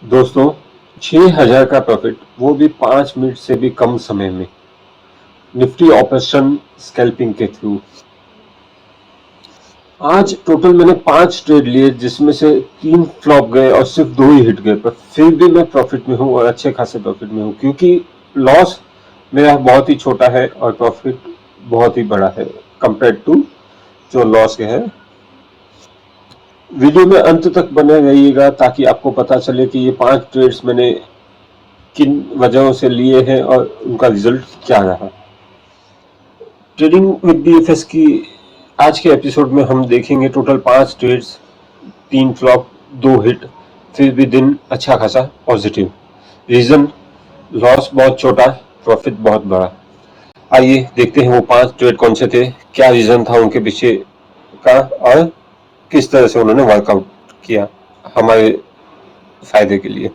दोस्तों, 6,000 का प्रॉफिट, वो भी 5 मिनट से भी कम समय में, निफ्टी ऑपरेशन स्कैल्पिंग के थ्रू। आज टोटल मैंने 5 ट्रेड लिए, जिसमें से 3 फ्लॉप गए और सिर्फ 2 ही हिट गए, पर फिर भी मैं प्रॉफिट में हूँ और अच्छे खासे प्रॉफिट में हूँ, क्योंकि लॉस मेरा बहुत ही छोटा है और प्रॉफिट बहुत ही बड़ा है कंपेयर टू जो लॉस है। वीडियो में अंत तक बने रहिएगा ताकि आपको पता चले कि ये 5 ट्रेड्स मैंने किन वजहों से लिए हैं और उनका रिजल्ट क्या रहा। ट्रेडिंग विद बीएफएस की आज के एपिसोड में हम देखेंगे टोटल 5 ट्रेड्स, 3 फ्लॉप, 2 हिट, फिर भी दिन अच्छा खासा पॉजिटिव। रीजन लॉस बहुत छोटा, प्रॉफिट बहुत बड़ा। आइए देखते हैं वो 5 ट्रेड कौन से थे, क्या रीजन था उनके पीछे का और किस तरह से उन्होंने वर्कआउट किया हमारे फायदे के लिए।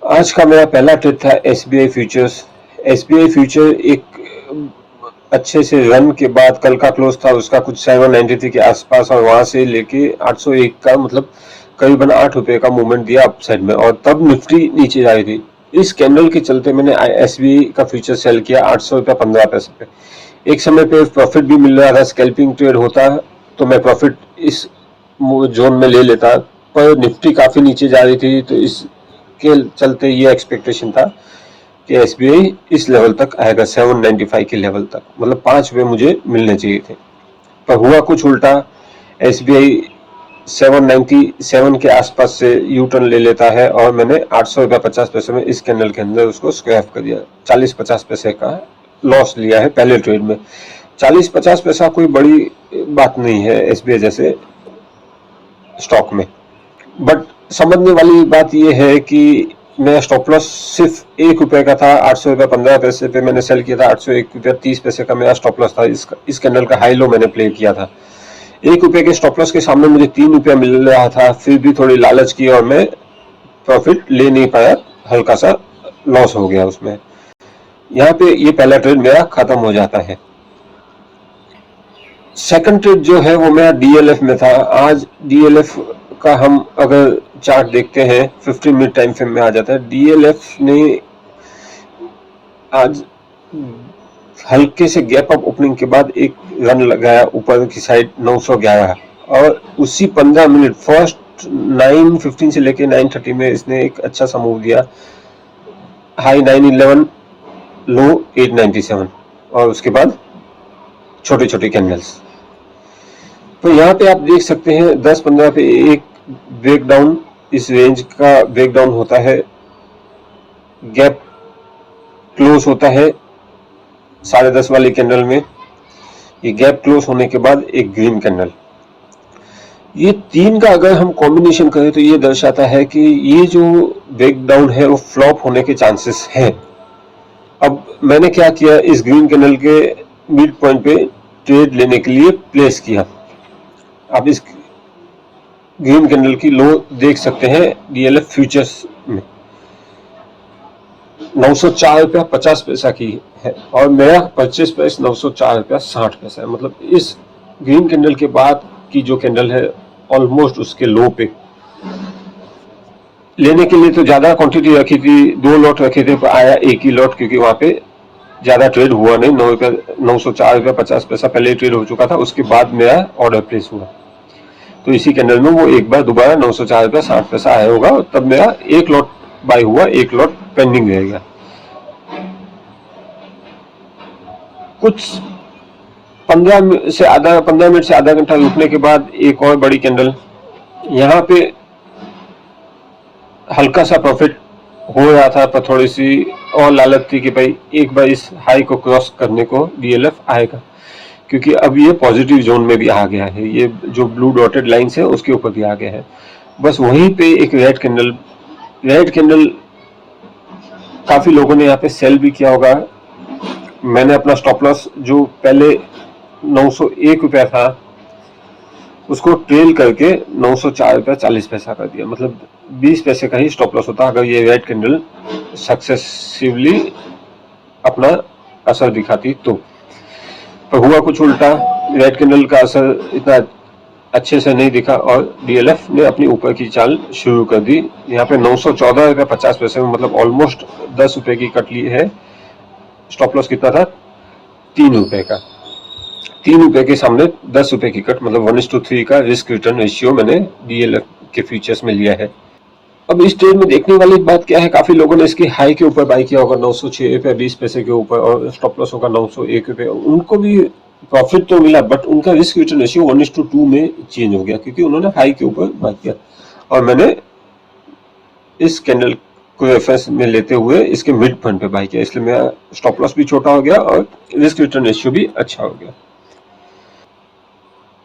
आज का मेरा पहला ट्रेड था एसबीआई फ्यूचर्स। एसबीआई फ्यूचर एक अच्छे से रन के बाद कल का क्लोज था उसका कुछ 793 के आसपास, और वहां से लेके 801 का मतलब करीबन 8 रुपए का मूवमेंट दिया अप साइड में, और तब निफ्टी नीचे जा रही थी। इस कैंडल के चलते मैंने एसबीआई का फ्यूचर सेल किया 800 रुपया 15 पैसे पे। एक समय पे प्रॉफिट भी मिल रहा था, स्कैल्पिंग ट्रेड होता तो मैं प्रॉफिट इस जोन में ले लेता, पर निफ्टी काफी नीचे जा रही थी, तो इसके चलते ये एक्सपेक्टेशन था कि एसबीआई इस लेवल तक आएगा, 795 के लेवल तक, मतलब 5 रुपए मुझे मिलने चाहिए थे, पर हुआ कुछ उल्टा। एसबीआई 797 के आसपास से यू टर्न ले लेता है और मैंने 800 रुपया 50 पैसे में इस कैंडल के अंदर उसको स्क्रैप कर दिया। 40-50 पैसे का लॉस लिया है पहले ट्रेड में। 40-50 पैसा कोई बड़ी बात नहीं है एसबीआई जैसे स्टॉक में, बट समझने वाली बात यह है कि मेरा स्टॉप लॉस सिर्फ 1 रुपए का था। 800 रुपया 15 पैसे पे मैंने सेल किया था। 801 रुपया 30 पैसे का मेरा स्टॉप लॉस था। इस कैंडल का हाई लो मैंने प्ले किया था। 1 रुपए के स्टॉप लॉस के सामने मुझे 3 रुपया मिल रहा था, फिर भी थोड़ी लालच की और मैं प्रॉफिट ले नहीं पाया, हल्का सा लॉस हो गया उसमें। यहाँ पे ये पहला ट्रेड मेरा खत्म हो जाता है। सेकंड ट्रेड जो है वो मेरा डीएलएफ में था। आज डीएलएफ का हम अगर चार्ट देखते हैं 15 मिनट टाइम फ्रेम में आ जाता है। डीएलएफ ने आज हल्के से गैप अप ओपनिंग के बाद एक रन लगाया ऊपर की साइड 911, और उसी 15 मिनट फर्स्ट 9:15 से लेके 9:30 में इसने एक अच्छा सा मूव दिया। हाई 911, लो 897, और उसके बाद छोटे छोटे कैंडल्स। तो यहाँ पे आप देख सकते हैं 10-15 पे एक ब्रेकडाउन, इस रेंज का ब्रेकडाउन होता है, गैप क्लोज होता है 10:30 वाली कैंडल में। ये गैप क्लोज होने के बाद एक ग्रीन कैंडल, ये 3 का अगर हम कॉम्बिनेशन करें तो ये दर्शाता है कि ये जो ब्रेकडाउन है वो फ्लॉप होने के चांसेस हैं। अब मैंने क्या किया, इस ग्रीन कैंडल के मिड पॉइंट पे ट्रेड लेने के लिए प्लेस किया। आप इस ग्रीन कैंडल की लो देख सकते हैं डीएलएफ फ्यूचर्स में 904 रुपया 50 पैसा की है, और मेरा परचेस प्राइस 904 रुपया 60 पैसा है। मतलब इस ग्रीन कैंडल के बाद की जो कैंडल है ऑलमोस्ट उसके लो पे। लेने के लिए तो ज्यादा क्वांटिटी रखी थी, 2 लॉट रखे थे, पर आया एक ही लॉट, क्योंकि वहां पे ज्यादा ट्रेड हुआ नहीं। 904 रुपया 50 पैसा पहले ट्रेड हो चुका था, उसके बाद मेरा ऑर्डर प्लेस हुआ, तो इसी कैंडल में वो एक बार दोबारा 904 रुपया 60 पैसा आया होगा, तब मेरा एक लॉट बाय हुआ, एक लॉट पेंडिंग रहेगा। कुछ 15 मिनट से आधा घंटा रुकने के बाद एक और बड़ी कैंडल, यहाँ पे हल्का सा प्रॉफिट हो रहा था, पर थोड़ी सी और लालच थी कि भाई एक बार इस हाई को क्रॉस करने को डीएलएफ आएगा, क्योंकि अब ये पॉजिटिव जोन में भी आ गया है। ये जो ब्लू डॉटेड लाइंस है उसके ऊपर भी आ गया है। बस वहीं पे एक रेड कैंडल काफी लोगों ने यहाँ पे सेल भी किया होगा। मैंने अपना स्टॉप लॉस जो पहले 901 रुपया था उसको ट्रेल करके 904 रुपया 40 पैसा कर दिया, मतलब 20 पैसे का ही स्टॉप लॉस होता अगर ये रेड कैंडल सक्सेसिवली अपना असर दिखाती तो। पर हुआ कुछ उल्टा। रेड कैंडल का असर इतना अच्छे से नहीं दिखा और डीएलएफ ने अपनी ऊपर की चाल शुरू कर दी। यहाँ पे 914.50 में मतलब ऑलमोस्ट 10 रुपए की कट ली है। स्टॉप लॉस कितना था? 3 रुपए का। 3 रुपए के सामने 10 रुपए की कट, मतलब 1:3 का रिस्क रिटर्न रेशियो मैंने डीएलएफ के फ्यूचर्स में लिया है। अब इस ट्रेड में देखने वाली बात क्या है, काफी लोगों ने इसकी हाई के ऊपर बाई किया होगा 906 रुपए 20 पैसे के ऊपर, और स्टॉप लॉस होगा 901 रुपए। उनको भी प्रॉफिट तो मिला, बट उनका रिस्क रिटर्न रेशियो 1:2 में चेंज हो गया, क्योंकि उन्होंने हाई के ऊपर बाई किया। और मैंने इस कैंडल को रेफरेंस में लेते हुए इसके मिड पॉइंट पे बाई किया, इसलिए मेरा स्टॉप लॉस भी छोटा हो गया और रिस्क रिटर्न रेशियो भी अच्छा हो गया।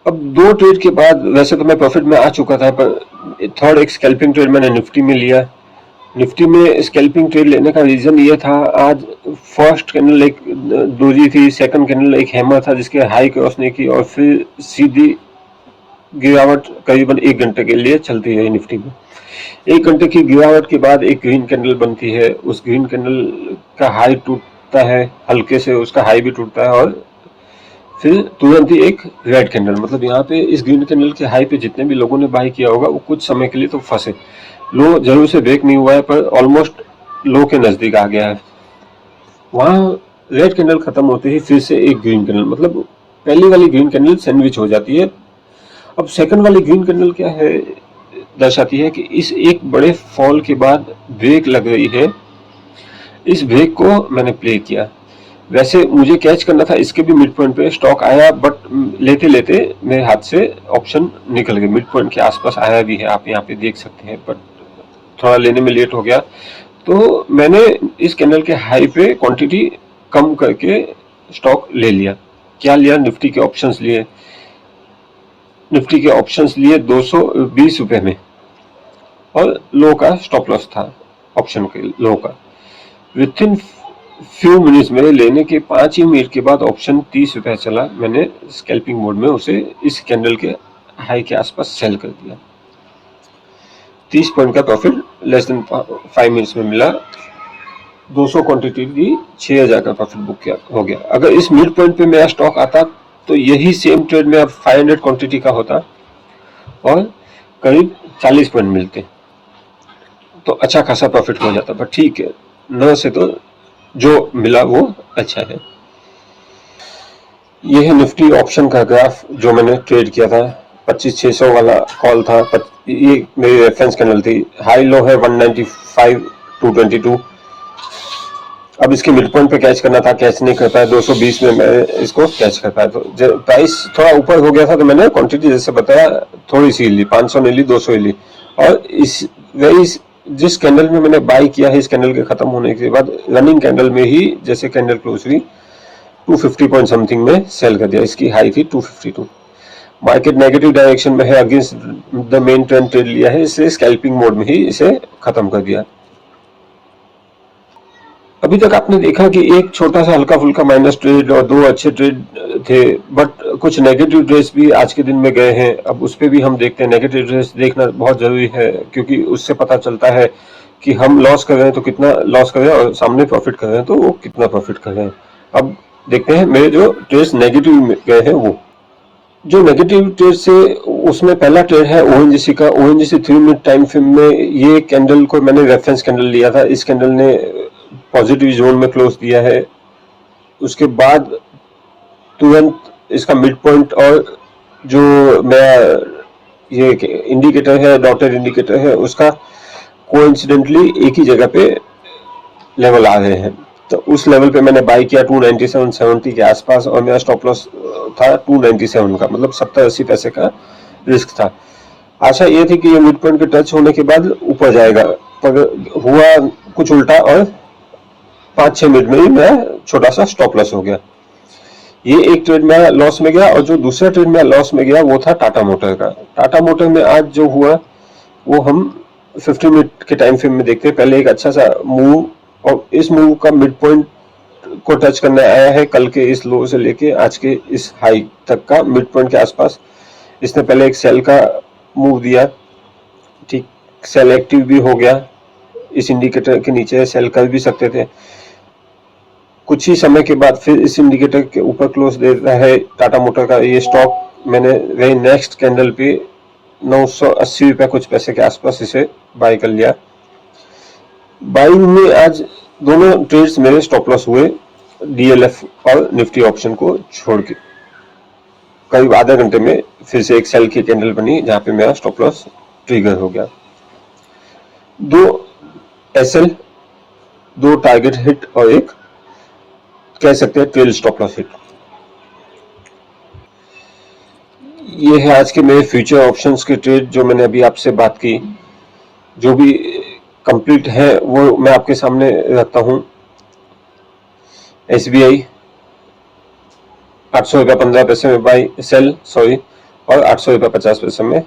अब 2 ट्रेड के बाद वैसे तो मैं प्रॉफिट में आ चुका था, पर थर्ड एक स्कैल्पिंग ट्रेड मैंने निफ्टी में लिया। निफ्टी में स्कैल्पिंग ट्रेड लेने का रीजन ये था, आज फर्स्ट कैंडल एक डोजी थी, सेकंड कैंडल एक हैमर था जिसके हाई क्रॉस नहीं की, और फिर सीधी गिरावट करीबन 1 घंटे के लिए चलती है निफ्टी में। 1 घंटे की गिरावट के बाद एक ग्रीन कैंडल बनती है, उस ग्रीन कैंडल का हाई टूटता है, हल्के से उसका हाई भी टूटता है, और फिर तुरंत ही एक रेड कैंडल, मतलब यहाँ पे इस ग्रीन कैंडल के हाई पे जितने भी लोगों ने बाई किया होगा वो कुछ समय के लिए तो फंसे। लो जरूर से ब्रेक नहीं हुआ है, पर ऑलमोस्ट लो के नजदीक आ गया है। वहां रेड कैंडल खत्म होते ही फिर से एक ग्रीन कैंडल, मतलब पहली वाली ग्रीन कैंडल सैंडविच हो जाती है। अब सेकंड वाली ग्रीन कैंडल क्या है, दर्शाती है कि इस एक बड़े फॉल के बाद ब्रेक लग रही है। इस ब्रेक को मैंने प्ले किया। वैसे मुझे कैच करना था, इसके भी मिड पॉइंट पे स्टॉक आया, बट लेते लेते मेरे हाथ से ऑप्शन निकल गए। मिड पॉइंट के आसपास आया भी है, आप यहाँ पे देख सकते हैं, बट थोड़ा लेने में लेट हो गया। तो मैंने इस कैंडल के हाई पे क्वांटिटी कम करके स्टॉक ले लिया। क्या लिया? निफ्टी के ऑप्शंस लिए। निफ्टी के ऑप्शंस लिए 220 रुपए में, और लो का स्टॉप लॉस था ऑप्शन के लो का। विथ इन फ्यू मिनट्स में, लेने के 5 ही मिनट के बाद ऑप्शन 30 रुपए चला। मैंने स्कैल्पिंग मोड में उसे इस कैंडल के हाई के आसपास सेल कर दिया। 30 पॉइंट का प्रॉफिट लेस देन 5 मिनट्स में मिला। 200 क्वांटिटी दी, 6000 का प्रॉफिट बुक किया हो गया। अगर इस मिड पॉइंट पे मेरा स्टॉक आता तो यही सेम ट्रेड में अब 500 क्वांटिटी का होता और करीब 40 पॉइंट मिलते, तो अच्छा खासा प्रॉफिट हो जाता। पर ठीक है, न से तो जो मिला वो अच्छा है। ये है निफ्टी ऑप्शन का ग्राफ जो मैंने ट्रेड किया था। 25,600 वाला कॉल था, ये मेरी रेफरेंस कैंडल थी। हाई लो है 195 222। अब इसके मिड पॉइंट पे कैच करना था, कैच नहीं कर पाया। 220 में मैं इसको कैच कर पाया। तो प्राइस थोड़ा ऊपर हो गया था, तो मैंने क्वांटिटी जैसे बताया थोड़ी सी ली, 500 नहीं ली, 200 ही ली। और इस वही जिस कैंडल में मैंने बाई किया है, इस कैंडल के खत्म होने के बाद रनिंग कैंडल में ही जैसे कैंडल क्लोज हुई 250 पॉइंट समथिंग में सेल कर दिया। इसकी हाई थी 252। मार्केट नेगेटिव डायरेक्शन में है, against the main trend trade लिया है, इसे स्कैल्पिंग मोड में ही इसे खत्म कर दिया। अभी तक आपने देखा कि एक छोटा सा हल्का फुल्का माइनस ट्रेड और 2 अच्छे ट्रेड थे, बट कुछ नेगेटिव ट्रेड्स भी आज के दिन में गए हैं। अब उस पर भी हम देखते हैं। नेगेटिव ट्रेड्स देखना बहुत जरूरी है, क्योंकि उससे पता चलता है कि हम लॉस कर रहे हैं तो कितना लॉस कर रहे हैं, और सामने प्रॉफिट कर रहे हैं तो वो कितना प्रॉफिट कर रहे हैं। अब देखते हैं मेरे जो ट्रेड्स नेगेटिव में गए हैं वो। जो नेगेटिव ट्रेड से, उसमें पहला ट्रेड है ओएनजीसी का। ओएनजीसी 3 मिनट टाइम फ्रेम में ये कैंडल को मैंने रेफरेंस कैंडल लिया था। इस कैंडल ने पॉजिटिव जोन में क्लोज दिया है। उसके बाद तुरंत इसका मिड पॉइंट और जो मेरा ये इंडिकेटर है, डॉटेड इंडिकेटर है, उसका कोइंसिडेंटली एक ही जगह पे लेवल आ रहे हैं। तो उस लेवल पे मैंने बाई किया 297.70 के आसपास, और मेरा स्टॉप लॉस था 297 का, मतलब 70-80 पैसे का रिस्क था। आशा ये थी कि ये मिड पॉइंट के टच होने के बाद ऊपर जाएगा, पर हुआ कुछ उल्टा, और 5-6 मिनट में ही मेरा छोटा सा स्टॉप लॉस हो गया। ये एक ट्रेड में लॉस में गया, और जो दूसरा ट्रेड में लॉस में गया वो था टाटा मोटर का। टाटा मोटर में आज जो हुआ वो हम 50 मिनट के टाइम फ्रेम में देखते हैं। पहले एक अच्छा सा मूव, और इस मूव का मिड पॉइंट को टच करने आया है कल के इस लो से लेके आज के इस हाई तक का मिड पॉइंट के आसपास। इसने पहले एक सेल का मूव दिया, ठीक, सेल एक्टिव भी हो गया। इस इंडिकेटर के नीचे सेल कर भी सकते थे। कुछ ही समय के बाद फिर इस इंडिकेटर के ऊपर क्लोज दे रहा है टाटा मोटर का ये स्टॉक। मैंने वही नेक्स्ट कैंडल पे 980 रुपये कुछ पैसे के आसपास इसे बाय कर लिया। बाइंग में आज दोनों ट्रेड्स मेरे स्टॉप लॉस हुए, डीएलएफ और निफ्टी ऑप्शन को छोड़ के। करीब आधे घंटे में फिर से एक सेल की कैंडल बनी जहां पे मेरा स्टॉप लॉस ट्रिगर हो गया। 2 एसएल, 2 टारगेट हिट और एक कह सकते हैं ट्रेल स्टॉप लॉस हिट। ये है आज के मेरे फ्यूचर ऑप्शंस के ट्रेड जो मैंने अभी आपसे बात की। जो भी कंप्लीट है वो मैं आपके सामने रखता हूं। SBI 800 रुपया 15 पैसे में बाई सेल और 800 रुपया 50 पैसे में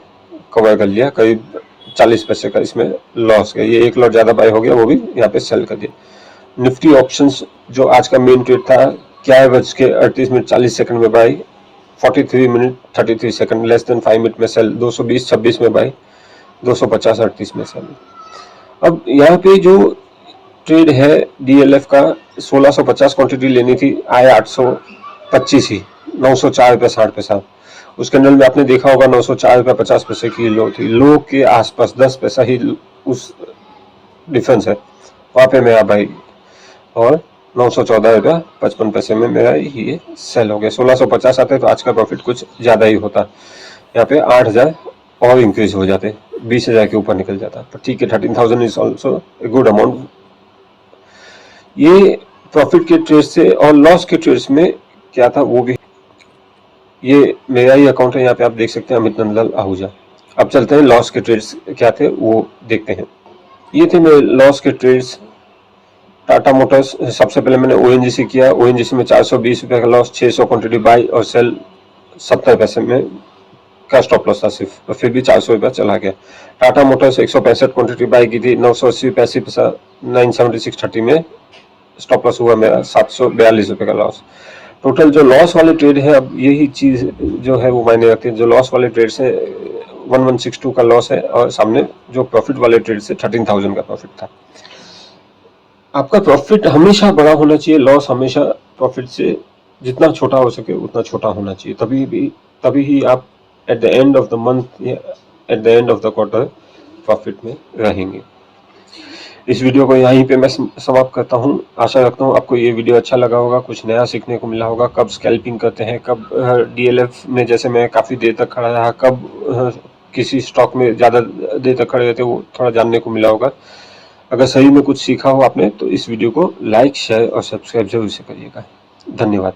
कवर कर लिया। करीब 40 पैसे का इसमें लॉस गया। ये एक लॉट ज्यादा बाय हो गया, वो भी यहाँ पे सेल कर दिया। निफ्टी ऑप्शंस जो आज का मेन ट्रेड था, 11:38 40 सेकंड में by, 43 minute 33 second, less than 5 minute में सेल, 220-26 में बाई, 250-38 में सेल। अब यहाँ पे जो ट्रेड है डीएलएफ का 1650 क्वांटिटी लेनी थी, आया 825 ही, 904 रुपये 60 पैसा। उस कैंडल में आपने देखा होगा 904 रुपये 50 पैसे की लो थी। लो के आसपास 10 पैसा ही उस डिफरेंस है, वहां पे मेरा भाई और 914 रुपया 55 पैसे में मेरा ये सेल हो गया। 1650 आते तो आज का प्रॉफिट कुछ ज्यादा ही होता, यहाँ पे 8000 और इंक्रीज हो जाते, 20,000 के ऊपर निकल जाता। तो ठीक है, 13,000 is also a good amount. ये प्रॉफिट के ट्रेड्स से और लॉस के ट्रेड्स में क्या था वो भी, ये मेरा ही अकाउंट है, यहाँ पे आप देख सकते हैं अमित नंदलाल आहूजा। अब चलते हैं लॉस के ट्रेड्स क्या थे वो देखते हैं। ये थे मेरे लॉस के ट्रेड्स। टाटा मोटर्स सबसे पहले मैंने ओएनजीसी किया। ओएनजीसी में 420 रुपये का लॉस, 600 क्वांटिटी बाई और सेल 70 पैसे में का स्टॉप लॉस था सिर्फ, और फिर भी 400 रुपया चला गया। टाटा मोटर्स 165 क्वांटिटी बाई की थी, 980 पैसे 976.30 में स्टॉप लॉस हुआ मेरा, 742 रुपये का लॉस। टोटल जो लॉस वाले ट्रेड है, अब यही चीज जो है वो मायने रखते हैं। जो लॉस वाले ट्रेड है 1162 का लॉस है, और सामने जो प्रॉफिट वाले ट्रेड से 13,000 का प्रॉफिट था। आपका प्रॉफिट हमेशा बड़ा होना चाहिए, लॉस हमेशा प्रॉफिट से जितना छोटा हो सके उतना छोटा होना चाहिए। तभी ही आप at the end of the month या at the end of the quarter profit में रहेंगे। इस वीडियो को यहीं पे मैं समाप्त करता हूं। आशा रखता हूं आपको ये वीडियो अच्छा लगा होगा, कुछ नया सीखने को मिला होगा। कब स्कैल्पिंग करते हैं, कब डीएलएफ में जैसे मैं काफ़ी देर तक खड़ा रहा, कब किसी स्टॉक में ज़्यादा देर तक खड़े रहते, वो थोड़ा जानने को मिला होगा। अगर सही में कुछ सीखा हो आपने तो इस वीडियो को लाइक, शेयर और सब्सक्राइब जरूर से करिएगा। धन्यवाद।